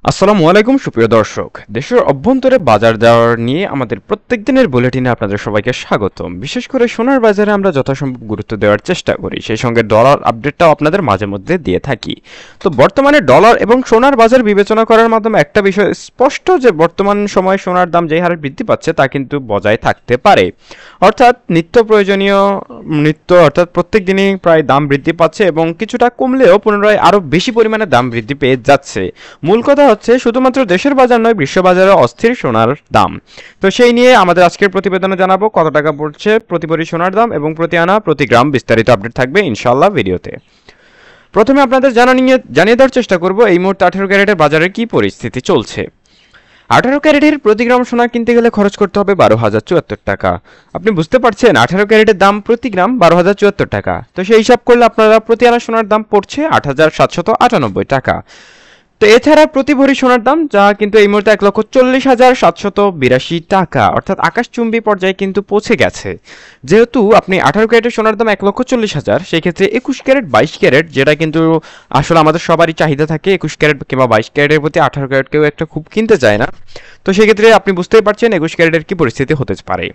আসসালামু আলাইকুম সুপ্রিয় দর্শক, দেশের অভ্যন্তরে বাজার দর নিয়ে আমাদের প্রত্যেক দিনের বুলেটিনে আপনাদের সবাইকে স্বাগতম। বিশেষ করে সোনার বাজারে আমরা যথাসম্ভব গুরুত্ব দেওয়ার চেষ্টা করি, সেই সঙ্গে ডলার আপডেটটাও আপনাদের মাঝে মধ্যে দিয়ে থাকি। তো বর্তমানে ডলার এবং সোনার বাজার বিবেচনা করার মাধ্যমে একটা বিষয় স্পষ্ট যে বর্তমান সময়ে সোনার দাম যে হারে বৃদ্ধি পাচ্ছে তা কিন্তু বজায় থাকতে পারে। অর্থাৎ অর্থাৎ প্রত্যেক দিনই প্রায় দাম বৃদ্ধি পাচ্ছে এবং কিছুটা কমলেও পুনরায় আরও বেশি পরিমাণে দাম বৃদ্ধি পেয়ে যাচ্ছে। মূল কথা হচ্ছে শুধুমাত্র দেশের বাজার নয়, বিশ্ববাজারে অস্থির সোনার দাম। তো সেই নিয়ে আমাদের আজকের প্রতিবেদনে জানাবো কত টাকা পড়ছে প্রতি ভরি সোনার দাম এবং প্রতি আনা প্রতি গ্রাম। বিস্তারিত আপডেট থাকবে ইনশাআল্লাহ ভিডিওতে। প্রথমে আপনাদের জানিয়ে দেওয়ার চেষ্টা করব এই মুহূর্তে 18 ক্যারেটের বাজারে কি পরিস্থিতি চলছে। 18 ক্যারেটের প্রতি গ্রাম সোনা কিনতে গেলে খরচ করতে হবে 12,074 টাকা। আপনি বুঝতে পারছেন 18 ক্যারেটের দাম প্রতি গ্রাম 12,074 টাকা। তো সেই হিসাব করলে আপনারা প্রতি আনা সোনার দাম পড়ছে 8,798 টাকা। তো এছাড়া প্রতি ভরি সোনার দাম যা কিন্তু এই মুহূর্তে 1,40,782 টাকা, অর্থাৎ আকাশচুম্বী পর্যায়ে কিন্তু পৌঁছে গেছে। যেহেতু আপনি 18 ক্যারেটের সোনার দাম 1,40,000, সেই ক্ষেত্রে 21 ক্যারেট 22 ক্যারেট যেটা কিন্তু আসলে আমাদের সবারই চাহিদা থাকে 21 ক্যারেট কিংবা 22 ক্যারেটের প্রতি, 18 ক্যারেট কেউ একটা খুব কিনতে চায় না। তো সেই ক্ষেত্রে আপনি বুঝতেই পারছেন 21 ক্যারেটের কি পরিস্থিতি হতে পারে।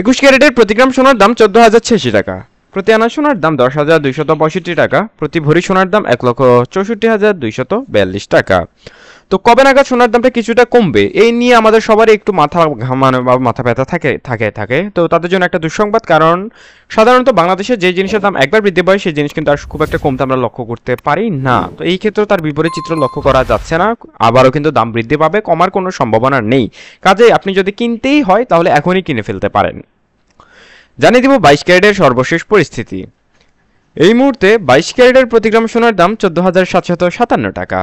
21 ক্যারেটের প্রতি গ্রাম সোনার দাম 14,086 টাকা, প্রতি আনা সোনার দাম 10,265 টাকা, প্রতি ভরি সোনার দাম 1,64,242 টাকা। তো কবে নাগাদ সোনার দামটা কিছুটা কমবে এই নিয়ে আমাদের সবারই একটু মাথা ঘামানো বা মাথা ব্যথা থাকে। তো তাদের জন্য একটা দুঃসংবাদ, কারণ সাধারণত বাংলাদেশে যে জিনিসের দাম একবার বৃদ্ধি পায় সেই জিনিস কিন্তু আর খুব একটা কমতে আমরা লক্ষ্য করতে পারি না। তো এই ক্ষেত্রে তার বিপরীত চিত্র লক্ষ্য করা যাচ্ছে না, আবারও কিন্তু দাম বৃদ্ধি পাবে, কমার কোনো সম্ভাবনা নেই। কাজেই আপনি যদি কিনতেই হয় তাহলে এখনই কিনে ফেলতে পারেন। জানিয়ে দিব 22 ক্যারেটের সর্বশেষ পরিস্থিতি। এই মুহূর্তে 22 ক্যারেটের প্রতি গ্রাম সোনার দাম 14,757 টাকা,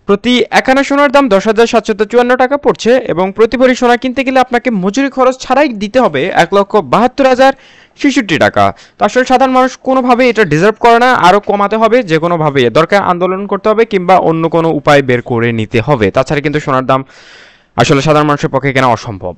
প্রতি এক আনা সোনার দাম 10,754 টাকা পড়ছে এবং প্রতি ভরি সোনা কিনতে গেলে আপনাকে মজুরি খরচ ছাড়াই দিতে হবে 1,72,066 টাকা। তো আসলে সাধারণ মানুষ কোনোভাবে এটা ডিজার্ভ করে না, আরও কমাতে হবে, যে কোনোভাবে দরকার আন্দোলন করতে হবে কিংবা অন্য কোনো উপায় বের করে নিতে হবে, তাছাড়া কিন্তু সোনার দাম আসলে সাধারণ মানুষের পক্ষে কেনা অসম্ভব।